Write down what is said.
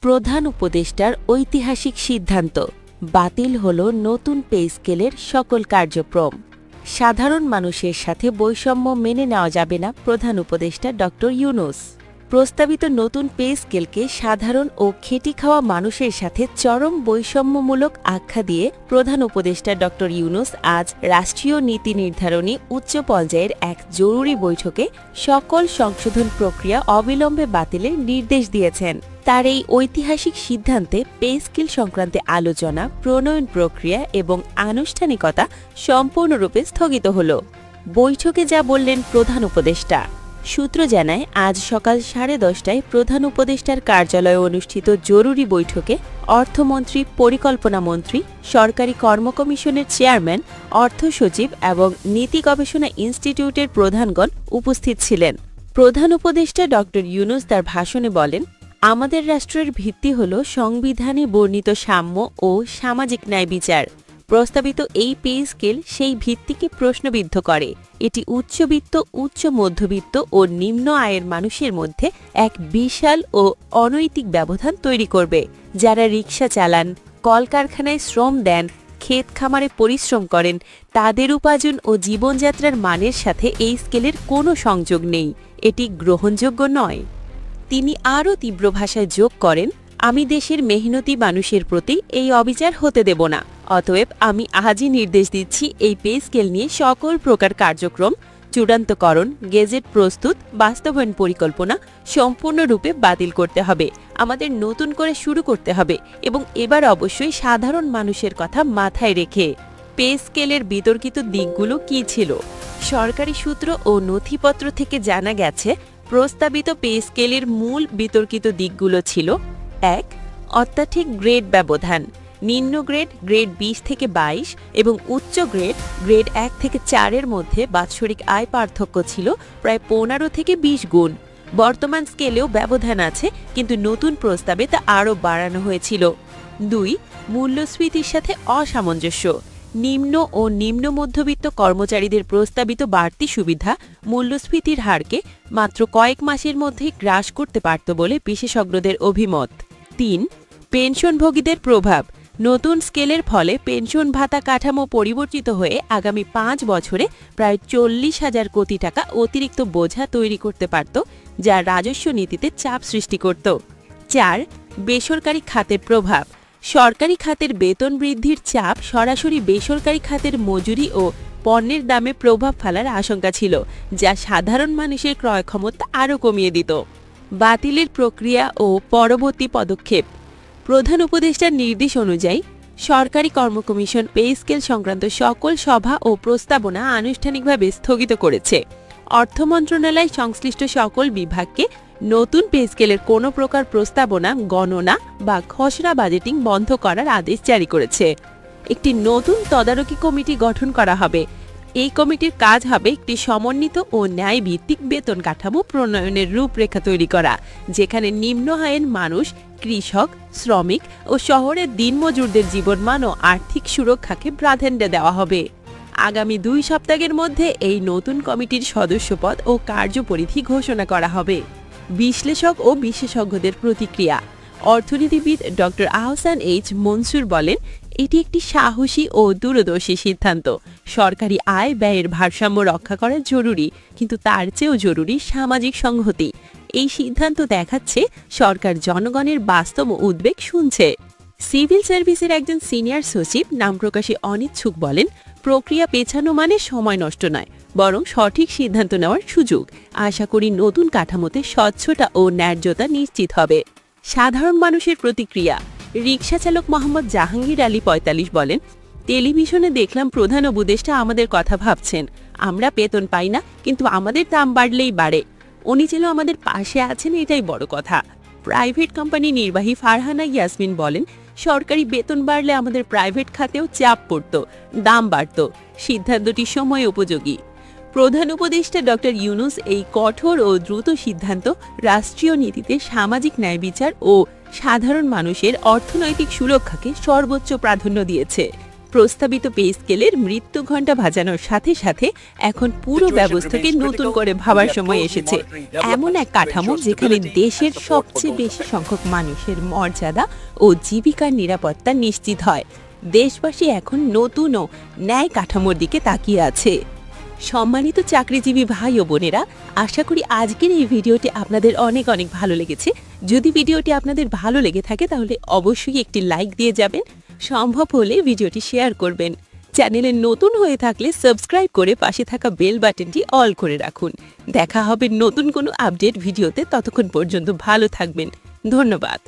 প্রধান উপদেষ্টার ঐতিহাসিক সিদ্ধান্ত বাতিল হল নতুন পে স্কেলের সকল কার্যক্রম। সাধারণ মানুষের সাথে বৈষম্য মেনে নেওয়া যাবে না প্রধান উপদেষ্টা ড ইউনূস। প্রস্তাবিত নতুন পে স্কেলকে সাধারণ ও খেটে খাওয়া মানুষের সাথে চরম বৈষম্যমূলক আখ্যা দিয়ে প্রধান উপদেষ্টা ড ইউনূস আজ রাষ্ট্রীয় নীতি নির্ধারণী উচ্চ পর্যায়ের এক জরুরি বৈঠকে সকল সংশোধন প্রক্রিয়া অবিলম্বে বাতিলের নির্দেশ দিয়েছেন। তার এই ঐতিহাসিক সিদ্ধান্তে পে স্কেল সংক্রান্তে আলোচনা, প্রণয়ন প্রক্রিয়া এবং আনুষ্ঠানিকতা সম্পূর্ণরূপে স্থগিত হল। বৈঠকে যা বললেন প্রধান উপদেষ্টা। সূত্র জানায়, আজ সকাল 10:30টায় প্রধান উপদেষ্টার কার্যালয়ে অনুষ্ঠিত জরুরি বৈঠকে অর্থমন্ত্রী, পরিকল্পনা মন্ত্রী, সরকারি কর্ম কমিশনের চেয়ারম্যান, অর্থ সচিব এবং নীতি গবেষণা ইনস্টিটিউটের প্রধানগণ উপস্থিত ছিলেন। প্রধান উপদেষ্টা ড ইউনূস তার ভাষণে বলেন, আমাদের রাষ্ট্রের ভিত্তি হল সংবিধানে বর্ণিত সাম্য ও সামাজিক ন্যায় বিচার। প্রস্তাবিত এই পে স্কেল সেই ভিত্তিকে প্রশ্নবিদ্ধ করে। এটি উচ্চবিত্ত, উচ্চ মধ্যবিত্ত ও নিম্ন আয়ের মানুষের মধ্যে এক বিশাল ও অনৈতিক ব্যবধান তৈরি করবে। যারা রিকশা চালান, কলকারখানায় শ্রম দেন, ক্ষেত খামারে পরিশ্রম করেন, তাদের উপার্জন ও জীবনযাত্রার মানের সাথে এই স্কেলের কোনো সংযোগ নেই। এটি গ্রহণযোগ্য নয়। তিনি আরও তীব্র ভাষায় যোগ করেন, আমি দেশের মেহনতি মানুষের প্রতি এই অবিচার হতে দেব না। অতএব আমি আজই নির্দেশ দিচ্ছি, এই পে স্কেল নিয়ে সকল প্রকার কার্যক্রম, চূড়ান্তকরণ, গেজেট প্রস্তুত, বাস্তবায়ন পরিকল্পনা সম্পূর্ণরূপে বাতিল করতে হবে। আমাদের নতুন করে শুরু করতে হবে এবং এবার অবশ্যই সাধারণ মানুষের কথা মাথায় রেখে। পে স্কেলের বিতর্কিত দিকগুলো কী ছিল? সরকারি সূত্র ও নথিপত্র থেকে জানা গেছে, প্রস্তাবিত পে স্কেলের মূল বিতর্কিত দিকগুলো ছিল: ১. অত্যাধিক গ্রেড ব্যবধান। নিম্ন গ্রেড, গ্রেড 20 থেকে 22 এবং উচ্চ গ্রেড, গ্রেড 1 থেকে 4 এর মধ্যে বাৎসরিক আয় পার্থক্য ছিল প্রায় 15 থেকে 20 গুণ। বর্তমান স্কেলেও ব্যবধান আছে, কিন্তু নতুন প্রস্তাবে তা আরও বাড়ানো হয়েছিল। 2. মূল্যস্ফীতির সাথে অসামঞ্জস্য। নিম্ন ও নিম্ন মধ্যবিত্ত কর্মচারীদের প্রস্তাবিত বাড়তি সুবিধা মূল্যস্ফীতির হারকে মাত্র কয়েক মাসের মধ্যেই গ্রাস করতে পারত বলে বিশেষজ্ঞদের অভিমত। 3. পেনশনভোগীদের প্রভাব। নতুন স্কেলের ফলে পেনশন ভাতা কাঠামো পরিবর্তিত হয়ে আগামী 5 বছরে প্রায় 40,000 কোটি টাকা অতিরিক্ত বোঝা তৈরি করতে পারত, যা রাজস্ব নীতিতে চাপ সৃষ্টি করত। 4. বেসরকারি খাতের প্রভাব। সরকারি খাতের বেতন বৃদ্ধির চাপ সরাসরি বেসরকারি খাতের মজুরি ও পণ্যের দামে প্রভাব ফেলার আশঙ্কা ছিল, যা সাধারণ মানুষের ক্রয় ক্ষমতা আরও কমিয়ে দিত। বাতিলের প্রক্রিয়া ও পরবর্তী পদক্ষেপ। প্রধান উপদেষ্টার নির্দেশ অনুযায়ী সরকারি কর্ম কমিশন পে স্কেল সংক্রান্ত সকল সভা ও প্রস্তাবনা আনুষ্ঠানিকভাবে স্থগিত করেছে। অর্থ মন্ত্রণালয় সংশ্লিষ্ট সকল বিভাগকে নতুন পে স্কেলের কোনো প্রকার প্রস্তাবনা, গণনা বা খসড়া বাজেটিং বন্ধ করার আদেশ জারি করেছে। একটি নতুন তদারকি কমিটি গঠন করা হবে। এই কমিটির কাজ হবে একটি সমন্বিত ও ন্যায় ভিত্তিক বেতন কাঠামো প্রণয়নের রূপরেখা তৈরি করা, যেখানে নিম্ন আয়ের মানুষ, কৃষক, শ্রমিক ও শহরের দিনমজুরদের জীবনমান ও আর্থিক সুরক্ষাকে প্রাধান্য দেওয়া হবে। আগামী 2 সপ্তাহের মধ্যে এই নতুন কমিটির সদস্যপদ ও কার্যপরিধি ঘোষণা করা হবে। বিশ্লেষক ও বিশেষজ্ঞদের প্রতিক্রিয়া। অর্থনীতিবিদ ড আহসান এইচ মনসুর বলেন, এটি একটি সাহসী ও দূরদর্শী সিদ্ধান্ত। সরকারি আয় ব্যয়ের ভারসাম্য রক্ষা করা জরুরি, কিন্তু তার চেয়েও জরুরি সামাজিক সংহতি। এই সিদ্ধান্ত দেখাচ্ছে সরকার জনগণের বাস্তব উদ্বেগ শুনছে। সিভিল সার্ভিসের একজন সিনিয়র সচিব নাম প্রকাশে অনিচ্ছুক বলেন, প্রক্রিয়া পেছানো মানে সময় নষ্ট নয়, বরং সঠিক সিদ্ধান্ত নেওয়ার সুযোগ। আশা করি নতুন কাঠামোতে স্বচ্ছতা ও ন্যায্যতা নিশ্চিত হবে। সাধারণ মানুষের প্রতিক্রিয়া। রিকশা চালক মোহাম্মদ জাহাঙ্গীর আলী 45 বলেন, টেলিভিশনে দেখলাম প্রধান উপদেষ্টা আমাদের কথা ভাবছেন। আমরা বেতন পাই না, কিন্তু আমাদের দাম বাড়লেই বাড়ে। উনি যেন আমাদের পাশে আছেন, এটাই বড় কথা। প্রাইভেট কোম্পানি নির্বাহী ফারহানা ইয়াসমিন বলেন, সরকারি বেতন বাড়লে আমাদের প্রাইভেট খাতেও চাপ পড়ত, দাম বাড়ত। সিদ্ধান্তটি সময় উপযোগী। প্রধান উপদেষ্টা ড ইউনূস এই কঠোর ও দ্রুত সিদ্ধান্ত রাষ্ট্রীয় নীতিতে সামাজিক ন্যায় বিচার ও সাধারণ মানুষের অর্থনৈতিক সুরক্ষাকে সর্বোচ্চ প্রাধান্য দিয়েছে। প্রস্তাবিত পে স্কেলের মৃত্যু ঘণ্টা বাজানোর সাথে সাথে এখন পুরো ব্যবস্থাকে নতুন করে ভাবার সময় এসেছে। এমন এক কাঠামো যেখানে দেশের সবচেয়ে বেশি সংখ্যক মানুষের মর্যাদা ও জীবিকার নিরাপত্তা নিশ্চিত হয়। দেশবাসী এখন নতুন ও ন্যায় কাঠামোর দিকে তাকিয়ে আছে। সম্মানিত চাকরিজীবী ভাই ও বোনেরা, আশা করি আজকের এই ভিডিওটি আপনাদের অনেক অনেক ভালো লেগেছে। যদি ভিডিওটি আপনাদের ভালো লেগে থাকে তাহলে অবশ্যই একটি লাইক দিয়ে যাবেন, সম্ভব হলে ভিডিওটি শেয়ার করবেন। চ্যানেলে নতুন হয়ে থাকলে সাবস্ক্রাইব করে পাশে থাকা বেল বাটনটি অল করে রাখুন। দেখা হবে নতুন কোনো আপডেট ভিডিওতে, ততক্ষণ পর্যন্ত ভালো থাকবেন। ধন্যবাদ।